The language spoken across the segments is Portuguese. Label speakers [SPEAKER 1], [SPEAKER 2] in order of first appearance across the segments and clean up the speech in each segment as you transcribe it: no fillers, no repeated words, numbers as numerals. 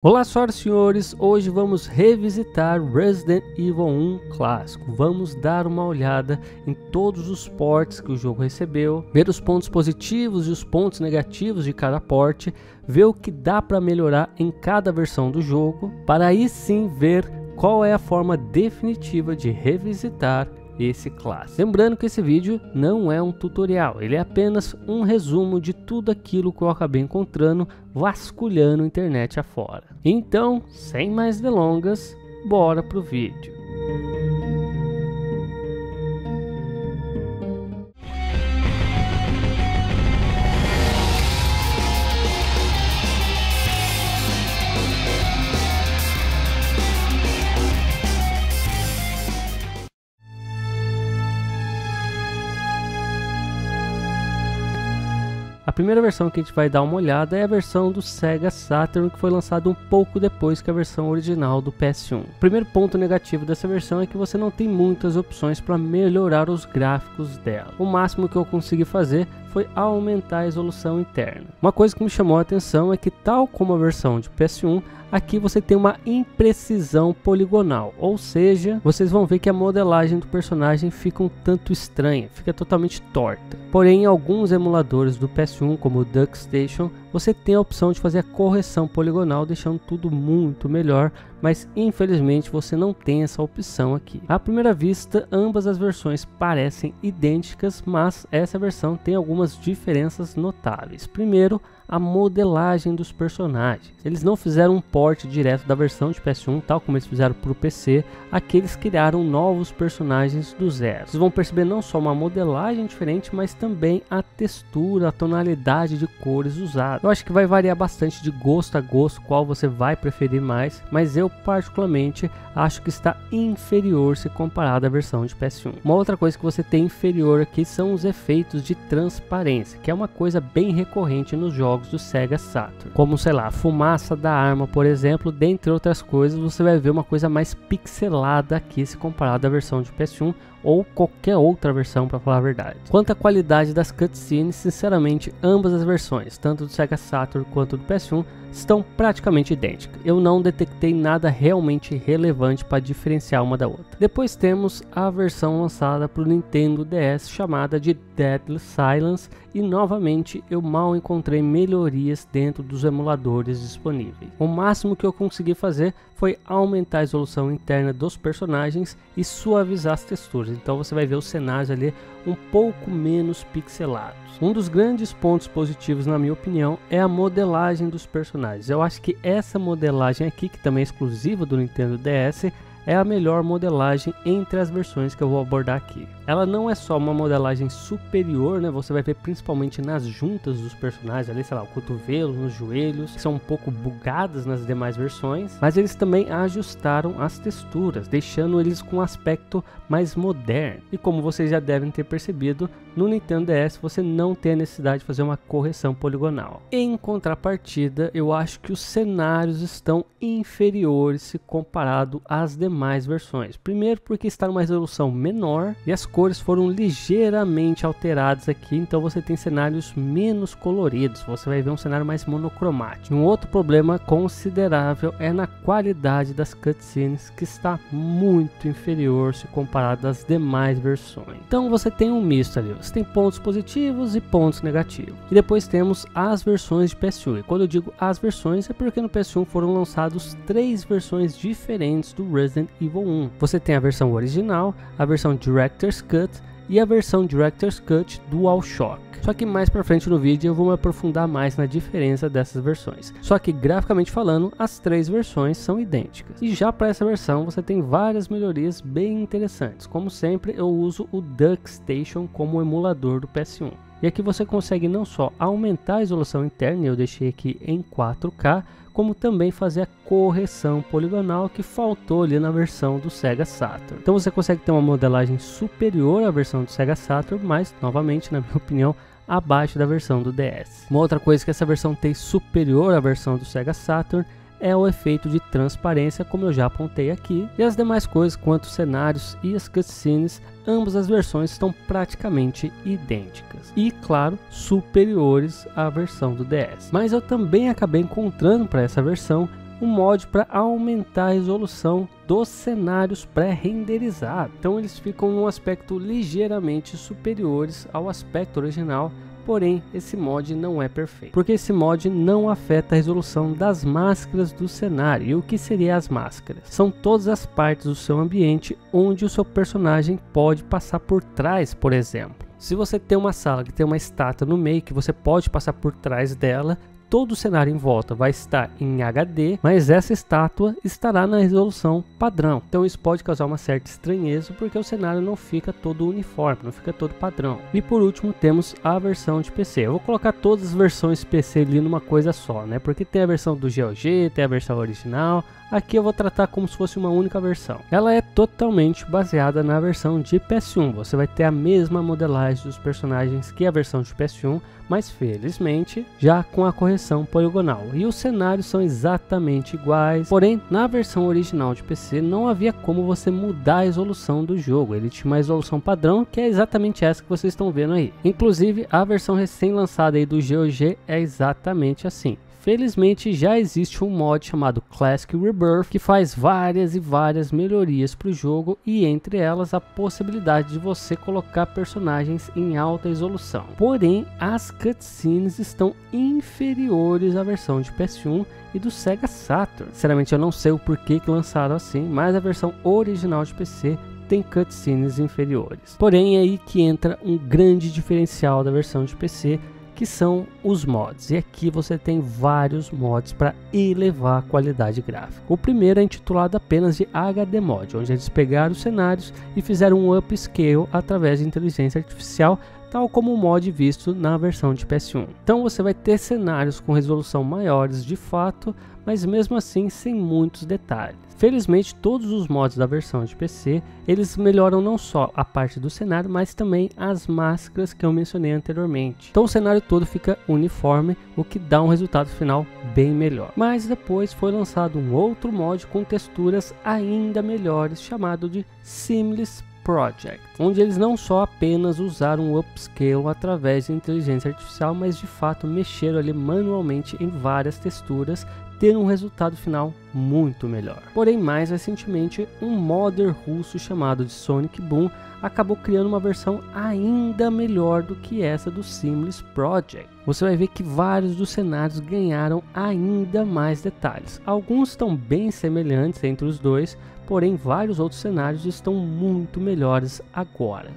[SPEAKER 1] Olá, senhoras e senhores, hoje vamos revisitar Resident Evil 1 clássico. Vamos dar uma olhada em todos os ports que o jogo recebeu, ver os pontos positivos e os pontos negativos de cada port, ver o que dá para melhorar em cada versão do jogo, para aí sim ver qual é a forma definitiva de revisitar esse clássico. Lembrando que esse vídeo não é um tutorial, ele é apenas um resumo de tudo aquilo que eu acabei encontrando vasculhando a internet afora. Então, sem mais delongas, bora pro vídeo. A primeira versão que a gente vai dar uma olhada é a versão do Sega Saturn, que foi lançada um pouco depois que a versão original do PS1. O primeiro ponto negativo dessa versão é que você não tem muitas opções para melhorar os gráficos dela. O máximo que eu consegui fazer foi aumentar a resolução interna. Uma coisa que me chamou a atenção é que, tal como a versão de PS1, aqui você tem uma imprecisão poligonal, ou seja, vocês vão ver que a modelagem do personagem fica um tanto estranha, fica totalmente torta. Porém, em alguns emuladores do PS1, como o DuckStation, você tem a opção de fazer a correção poligonal, deixando tudo muito melhor, mas infelizmente você não tem essa opção aqui. À primeira vista, ambas as versões parecem idênticas, mas essa versão tem algumas diferenças notáveis. Primeiro, a modelagem dos personagens. Eles não fizeram um port direto da versão de PS1, tal como eles fizeram para o PC. Aqui eles criaram novos personagens do zero. Vocês vão perceber não só uma modelagem diferente, mas também a textura, a tonalidade de cores usada. Eu acho que vai variar bastante de gosto a gosto qual você vai preferir mais, mas eu particularmente acho que está inferior se comparado à versão de PS1. Uma outra coisa que você tem inferior aqui são os efeitos de transparência, que é uma coisa bem recorrente nos jogos do Sega Saturn, como, sei lá, a fumaça da arma, por exemplo, dentre outras coisas. Você vai ver uma coisa mais pixelada aqui se comparado à versão de PS1 ou qualquer outra versão, para falar a verdade. Quanto à qualidade das cutscenes, sinceramente, ambas as versões, tanto do Sega Saturn quanto do PS1, estão praticamente idênticas. Eu não detectei nada realmente relevante para diferenciar uma da outra. Depois temos a versão lançada para o Nintendo DS, chamada de Deadly Silence, e novamente eu mal encontrei melhorias dentro dos emuladores disponíveis. O máximo que eu consegui fazer foi aumentar a resolução interna dos personagens e suavizar as texturas. Então você vai ver os cenários ali um pouco menos pixelados. Um dos grandes pontos positivos, na minha opinião, é a modelagem dos personagens. Eu acho que essa modelagem aqui, que também é exclusiva do Nintendo DS, é a melhor modelagem entre as versões que eu vou abordar aqui. Ela não é só uma modelagem superior, né? Você vai ver principalmente nas juntas dos personagens, ali, sei lá, o cotovelo, nos joelhos, que são um pouco bugadas nas demais versões, mas eles também ajustaram as texturas, deixando eles com um aspecto mais moderno. E como vocês já devem ter percebido, no Nintendo DS você não tem a necessidade de fazer uma correção poligonal. Em contrapartida, eu acho que os cenários estão inferiores se comparado às demais versões. Primeiro porque está numa resolução menor e as cores foram ligeiramente alteradas aqui, então você tem cenários menos coloridos, você vai ver um cenário mais monocromático. Um outro problema considerável é na qualidade das cutscenes, que está muito inferior se comparado às demais versões. Então você tem um misto ali, você tem pontos positivos e pontos negativos. E depois temos as versões de PS1. E quando eu digo as versões, é porque no PS1 foram lançados 3 versões diferentes do Resident Evil 1. Você tem a versão original, a versão Director's Cut e a versão Director's Cut DualShock. Só que mais pra frente no vídeo eu vou me aprofundar mais na diferença dessas versões. Só que graficamente falando, as 3 versões são idênticas. E já para essa versão você tem várias melhorias bem interessantes. Como sempre, eu uso o DuckStation como emulador do PS1. E aqui você consegue não só aumentar a resolução interna, eu deixei aqui em 4K, como também fazer a correção poligonal que faltou ali na versão do Sega Saturn. Então você consegue ter uma modelagem superior à versão do Sega Saturn, mas novamente, na minha opinião, abaixo da versão do DS. Uma outra coisa que essa versão tem superior à versão do Sega Saturn é o efeito de transparência, como eu já apontei aqui, e as demais coisas quanto os cenários e as cutscenes, ambas as versões estão praticamente idênticas e, claro, superiores à versão do DS. Mas eu também acabei encontrando para essa versão um mod para aumentar a resolução dos cenários pré-renderizados. Então eles ficam num aspecto ligeiramente superiores ao aspecto original. Porém, esse mod não é perfeito, porque esse mod não afeta a resolução das máscaras do cenário. E o que seriam as máscaras? São todas as partes do seu ambiente onde o seu personagem pode passar por trás, por exemplo. Se você tem uma sala que tem uma estátua no meio que você pode passar por trás dela, todo o cenário em volta vai estar em HD, mas essa estátua estará na resolução padrão. Então isso pode causar uma certa estranheza, porque o cenário não fica todo uniforme, não fica todo padrão. E por último temos a versão de PC. Eu vou colocar todas as versões PC ali numa coisa só, né? Porque tem a versão do GOG, tem a versão original. Aqui eu vou tratar como se fosse uma única versão. Ela é totalmente baseada na versão de PS1. Você vai ter a mesma modelagem dos personagens que a versão de PS1, mas felizmente já com a correção poligonal. E os cenários são exatamente iguais, porém na versão original de PC não havia como você mudar a resolução do jogo. Ele tinha uma resolução padrão, que é exatamente essa que vocês estão vendo aí. Inclusive a versão recém-lançada aí do GOG é exatamente assim. Felizmente já existe um mod chamado Classic Rebirth que faz várias e várias melhorias para o jogo, e entre elas a possibilidade de você colocar personagens em alta resolução. Porém, as cutscenes estão inferiores à versão de PS1 e do Sega Saturn. Sinceramente eu não sei o porquê que lançaram assim, mas a versão original de PC tem cutscenes inferiores. Porém é aí que entra um grande diferencial da versão de PC, que são os mods. E aqui você tem vários mods para elevar a qualidade gráfica. O primeiro é intitulado apenas de HD Mod, onde eles pegaram os cenários e fizeram um upscale através de inteligência artificial, tal como o mod visto na versão de PS1. Então você vai ter cenários com resolução maiores de fato, mas mesmo assim sem muitos detalhes. Felizmente todos os mods da versão de PC, eles melhoram não só a parte do cenário, mas também as máscaras que eu mencionei anteriormente. Então o cenário todo fica uniforme, o que dá um resultado final bem melhor. Mas depois foi lançado um outro mod com texturas ainda melhores, chamado de Seamless Project, onde eles não só apenas usaram o upscale através de inteligência artificial, mas de fato mexeram ali manualmente em várias texturas, tendo um resultado final muito melhor. Porém, mais recentemente, um modder russo chamado de Sonic Boom acabou criando uma versão ainda melhor do que essa do Seamless Project. Você vai ver que vários dos cenários ganharam ainda mais detalhes. Alguns estão bem semelhantes entre os dois, porém vários outros cenários estão muito melhores agora.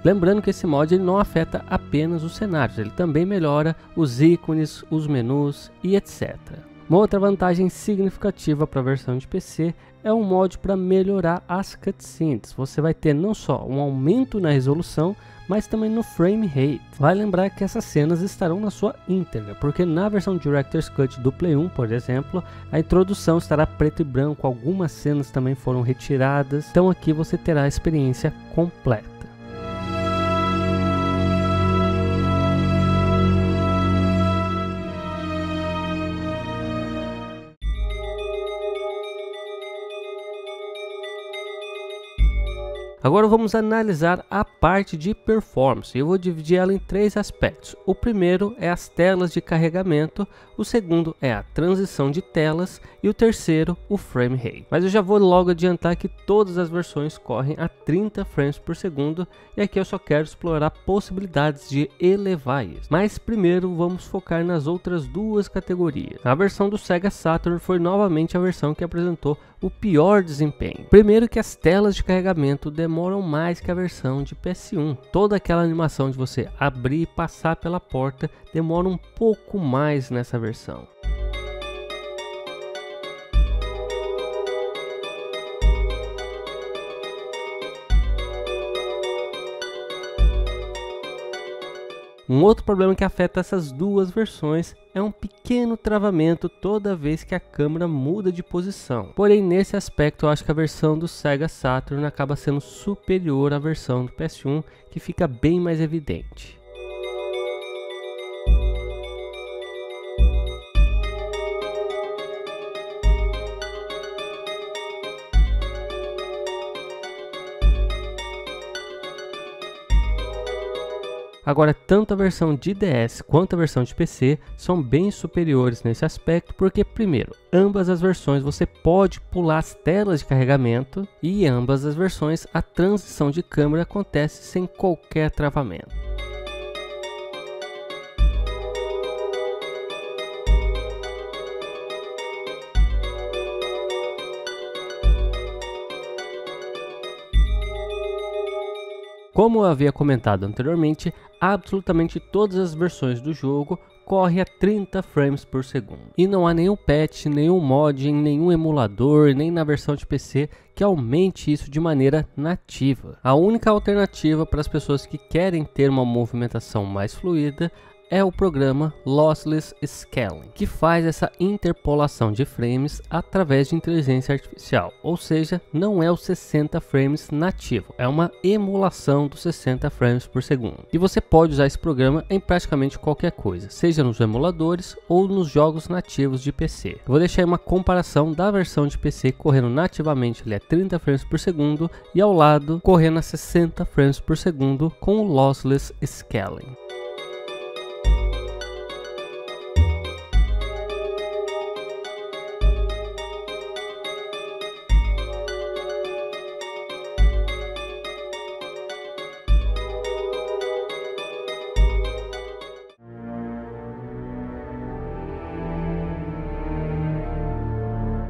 [SPEAKER 1] Lembrando que esse mod ele não afeta apenas os cenários, ele também melhora os ícones, os menus e etc. Uma outra vantagem significativa para a versão de PC é um mod para melhorar as cutscenes. Você vai ter não só um aumento na resolução, mas também no frame rate. Vai lembrar que essas cenas estarão na sua íntegra, porque na versão Director's Cut do Play 1, por exemplo, a introdução estará preto e branco, algumas cenas também foram retiradas, então aqui você terá a experiência completa. Agora vamos analisar a parte de performance. Eu vou dividir ela em três aspectos. O primeiro é as telas de carregamento, o segundo é a transição de telas e o terceiro o frame rate. Mas eu já vou logo adiantar que todas as versões correm a 30 frames por segundo e aqui eu só quero explorar possibilidades de elevar isso. Mas primeiro vamos focar nas outras duas categorias. A versão do Sega Saturn foi novamente a versão que apresentou o pior desempenho. Primeiro que as telas de carregamento demoram demoram mais que a versão de PS1. Toda aquela animação de você abrir e passar pela porta demora um pouco mais nessa versão. Um outro problema que afeta essas duas versões é um pequeno travamento toda vez que a câmera muda de posição. Porém, nesse aspecto eu acho que a versão do Sega Saturn acaba sendo superior à versão do PS1, que fica bem mais evidente. Agora, tanto a versão de DS quanto a versão de PC são bem superiores nesse aspecto, porque primeiro, ambas as versões você pode pular as telas de carregamento e em ambas as versões a transição de câmera acontece sem qualquer travamento. Como eu havia comentado anteriormente, absolutamente todas as versões do jogo correm a 30 frames por segundo. E não há nenhum patch, nenhum mod, em nenhum emulador, nem na versão de PC que aumente isso de maneira nativa. A única alternativa para as pessoas que querem ter uma movimentação mais fluida é o programa Lossless Scaling, que faz essa interpolação de frames através de inteligência artificial, ou seja, não é o 60 frames nativo, é uma emulação dos 60 frames por segundo. E você pode usar esse programa em praticamente qualquer coisa, seja nos emuladores ou nos jogos nativos de PC. Eu vou deixar aí uma comparação da versão de PC correndo nativamente ali a 30 frames por segundo e ao lado correndo a 60 frames por segundo com o Lossless Scaling.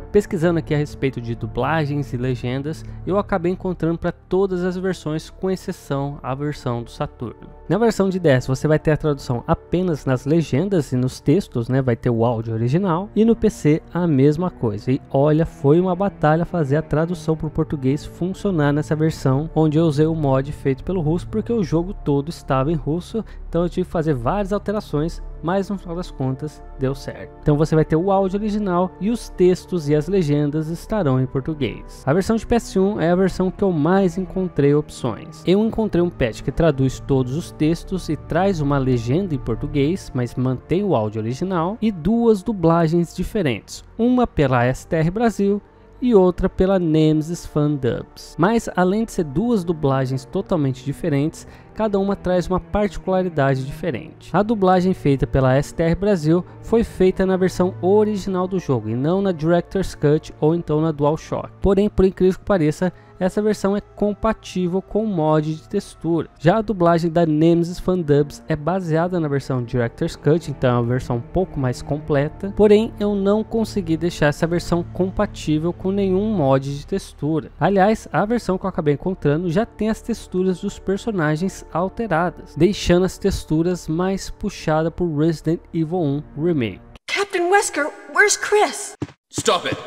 [SPEAKER 1] Pesquisando aqui a respeito de dublagens e legendas, eu acabei encontrando para todas as versões, com exceção a versão do Saturno. Na versão de DS você vai ter a tradução apenas nas legendas e nos textos, né? Vai ter o áudio original, e no PC a mesma coisa. E olha, foi uma batalha fazer a tradução para o português funcionar nessa versão, onde eu usei o mod feito pelo russo, porque o jogo todo estava em russo, então eu tive que fazer várias alterações, mas no final das contas deu certo. Então você vai ter o áudio original e os textos e as legendas estarão em português. A versão de PS1 é a versão que eu mais encontrei opções. Eu encontrei um patch que traduz todos os textos e traz uma legenda em português, mas mantém o áudio original, e duas dublagens diferentes, uma pela STR Brasil e outra pela Nemesis Fan Dubs. Mas além de ser duas dublagens totalmente diferentes, cada uma traz uma particularidade diferente. A dublagem feita pela STR Brasil foi feita na versão original do jogo e não na Director's Cut ou então na DualShock. Porém, por incrível que pareça, essa versão é compatível com o mod de textura. Já a dublagem da Nemesis Fan Dubs é baseada na versão Director's Cut, então é uma versão um pouco mais completa. Porém, eu não consegui deixar essa versão compatível com nenhum mod de textura. Aliás, a versão que eu acabei encontrando já tem as texturas dos personagens alteradas, deixando as texturas mais puxadas por Resident Evil 1 Remake.
[SPEAKER 2] Captain Wesker, where's Chris?
[SPEAKER 3] Stop it!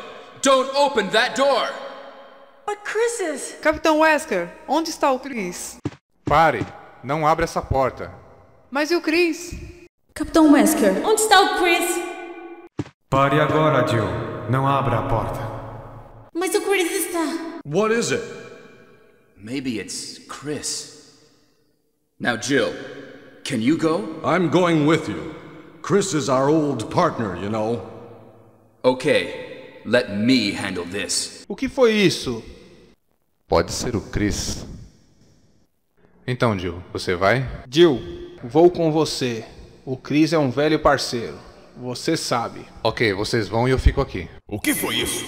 [SPEAKER 3] Don't open that door!
[SPEAKER 2] But Chris is...
[SPEAKER 4] Capitão Wesker, onde está o Chris?
[SPEAKER 5] Pare! Não abra essa porta.
[SPEAKER 4] Mas e o Chris?
[SPEAKER 2] Capitão Wesker, onde está o Chris?
[SPEAKER 6] Pare agora, Jill. Não abra a porta.
[SPEAKER 2] Mas o Chris está...
[SPEAKER 3] What is it? Maybe it's Chris. Now, Jill, can you go?
[SPEAKER 7] I'm going with you. Chris is our old partner, you know.
[SPEAKER 3] Okay, let me handle this.
[SPEAKER 5] O que foi isso?
[SPEAKER 8] Pode ser o Chris.
[SPEAKER 5] Então, Jill, você vai?
[SPEAKER 9] Jill, vou com você. O Chris é um velho parceiro. Você sabe.
[SPEAKER 5] Ok, vocês vão e eu fico aqui.
[SPEAKER 7] O que foi isso?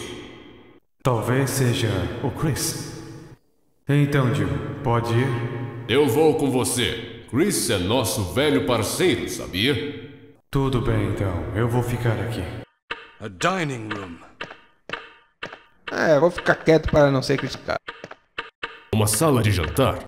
[SPEAKER 6] Talvez seja o Chris. Então, Jill, pode ir?
[SPEAKER 7] Eu vou com você. Chris é nosso velho parceiro, sabia?
[SPEAKER 6] Tudo bem, então. Eu vou ficar aqui.
[SPEAKER 7] A dining room.
[SPEAKER 9] Vou ficar quieto para não ser criticado.
[SPEAKER 7] Uma sala de jantar?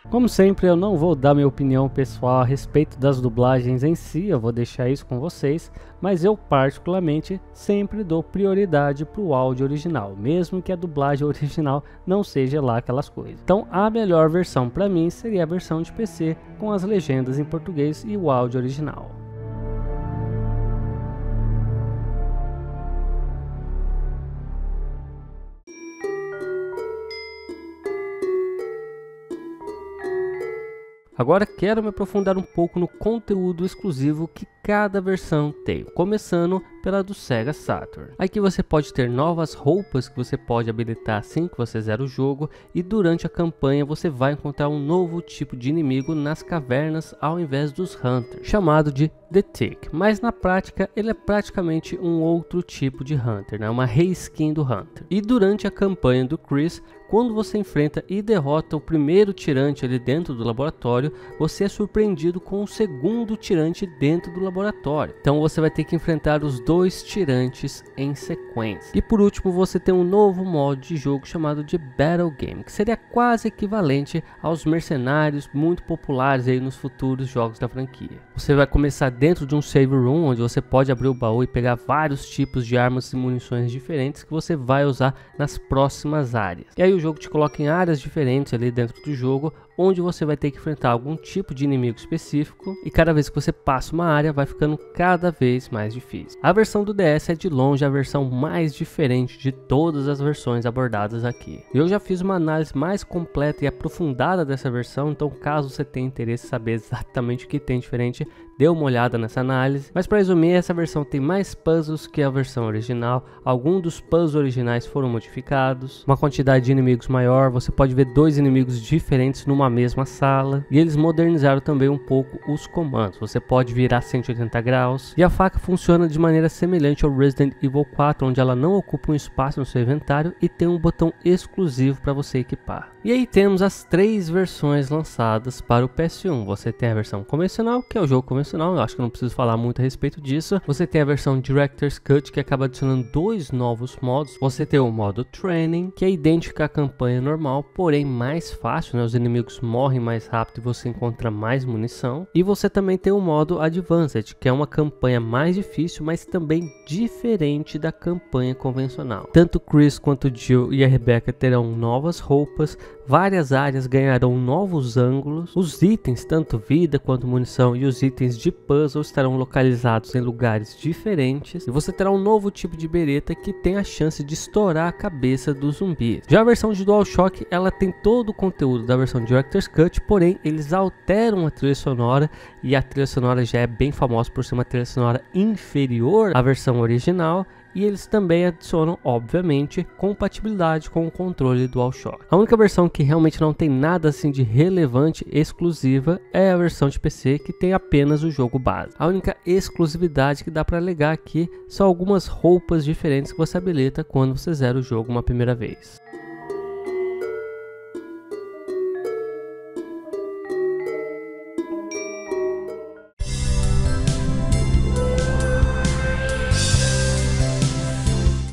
[SPEAKER 1] Como sempre, eu não vou dar minha opinião pessoal a respeito das dublagens em si, eu vou deixar isso com vocês, mas eu particularmente sempre dou prioridade para o áudio original, mesmo que a dublagem original não seja lá aquelas coisas. Então a melhor versão para mim seria a versão de PC com as legendas em português e o áudio original. Agora quero me aprofundar um pouco no conteúdo exclusivo que cada versão tem, começando pela do Sega Saturn. Aqui você pode ter novas roupas que você pode habilitar assim que você zera o jogo, e durante a campanha você vai encontrar um novo tipo de inimigo nas cavernas ao invés dos Hunters, chamado de The Tick, mas na prática ele é praticamente um outro tipo de Hunter, né? Uma reskin do Hunter. E durante a campanha do Chris, quando você enfrenta e derrota o primeiro tirante ali dentro do laboratório, você é surpreendido com o segundo tirante dentro do laboratório. Então você vai ter que enfrentar os dois tirantes em sequência. E por último você tem um novo modo de jogo chamado de Battle Game, que seria quase equivalente aos mercenários muito populares aí nos futuros jogos da franquia. Você vai começar dentro de um save room, onde você pode abrir o baú e pegar vários tipos de armas e munições diferentes que você vai usar nas próximas áreas. E aí o jogo te coloca em áreas diferentes ali dentro do jogo, onde você vai ter que enfrentar algum tipo de inimigo específico, e cada vez que você passa uma área vai ficando cada vez mais difícil. A versão do DS é de longe a versão mais diferente de todas as versões abordadas aqui. Eu já fiz uma análise mais completa e aprofundada dessa versão, então caso você tenha interesse em saber exatamente o que tem diferente, dê uma olhada nessa análise. Mas para resumir, essa versão tem mais puzzles que a versão original, alguns dos puzzles originais foram modificados, uma quantidade de inimigos maior, você pode ver dois inimigos diferentes numa mesma sala, e eles modernizaram também um pouco os comandos. Você pode virar 180 graus, e a faca funciona de maneira semelhante ao Resident Evil 4, onde ela não ocupa um espaço no seu inventário e tem um botão exclusivo para você equipar. E aí temos as três versões lançadas para o PS1. Você tem a versão convencional, que é o jogo convencional, eu acho que eu não preciso falar muito a respeito disso. Você tem a versão Director's Cut, que acaba adicionando dois novos modos. Você tem o modo Training, que é idêntico à campanha normal, porém mais fácil, né? Os inimigos morrem mais rápido e você encontra mais munição. E você também tem o modo Advanced, que é uma campanha mais difícil, mas também diferente da campanha convencional. Tanto Chris quanto Jill e a Rebecca terão novas roupas, várias áreas ganharão novos ângulos, os itens, tanto vida quanto munição, e os itens de puzzle estarão localizados em lugares diferentes, e você terá um novo tipo de bereta que tem a chance de estourar a cabeça dos zumbis. Já a versão de DualShock, ela tem todo o conteúdo da versão Director's Cut, porém eles alteram a trilha sonora, e a trilha sonora já é bem famosa por ser uma trilha sonora inferior à versão original, e eles também adicionam, obviamente, compatibilidade com o controle DualShock. A única versão que realmente não tem nada assim de relevante exclusiva é a versão de PC, que tem apenas o jogo base. A única exclusividade que dá para alegar aqui são algumas roupas diferentes que você habilita quando você zera o jogo uma primeira vez.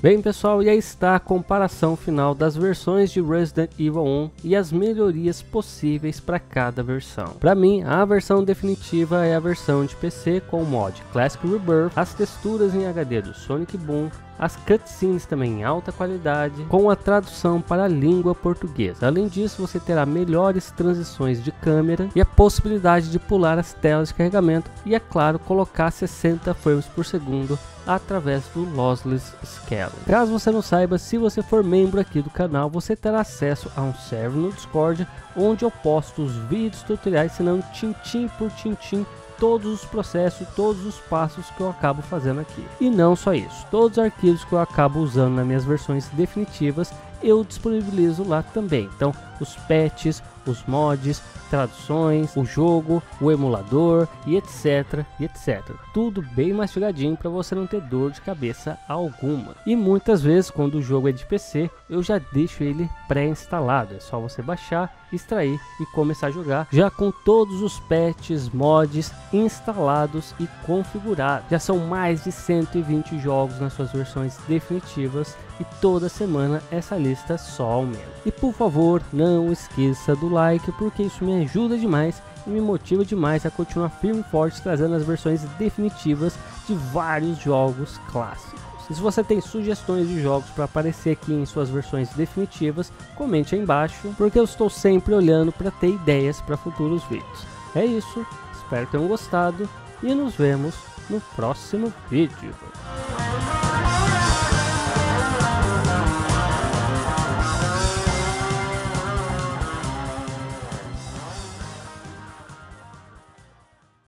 [SPEAKER 1] Bem pessoal, e aí está a comparação final das versões de Resident Evil 1 e as melhorias possíveis para cada versão. Para mim, a versão definitiva é a versão de PC com o mod Classic Rebirth, as texturas em HD do Sonic Boom, as cutscenes também em alta qualidade, com a tradução para a língua portuguesa. Além disso, você terá melhores transições de câmera e a possibilidade de pular as telas de carregamento e, é claro, colocar 60 frames por segundo através do Lossless Scaling. Caso você não saiba, se você for membro aqui do canal, você terá acesso a um server no Discord, onde eu posto os vídeos tutoriais, ensinando tintim por tintim todos os processos, todos os passos que eu acabo fazendo aqui. E não só isso, todos os arquivos que eu acabo usando nas minhas versões definitivas, eu disponibilizo lá também. Então, os patches, os mods, traduções, o jogo, o emulador e etc, e etc. Tudo bem mastigadinho para você não ter dor de cabeça alguma. E muitas vezes, quando o jogo é de PC, eu já deixo ele pré-instalado. É só você baixar, extrair e começar a jogar, já com todos os patches, mods instalados e configurados. Já são mais de 120 jogos nas suas versões definitivas e toda semana essa lista só aumenta. E por favor, não esqueça do like, porque isso me ajuda demais e me motiva demais a continuar firme e forte trazendo as versões definitivas de vários jogos clássicos. E se você tem sugestões de jogos para aparecer aqui em suas versões definitivas, comente aí embaixo, porque eu estou sempre olhando para ter ideias para futuros vídeos. É isso, espero que tenham gostado e nos vemos no próximo vídeo.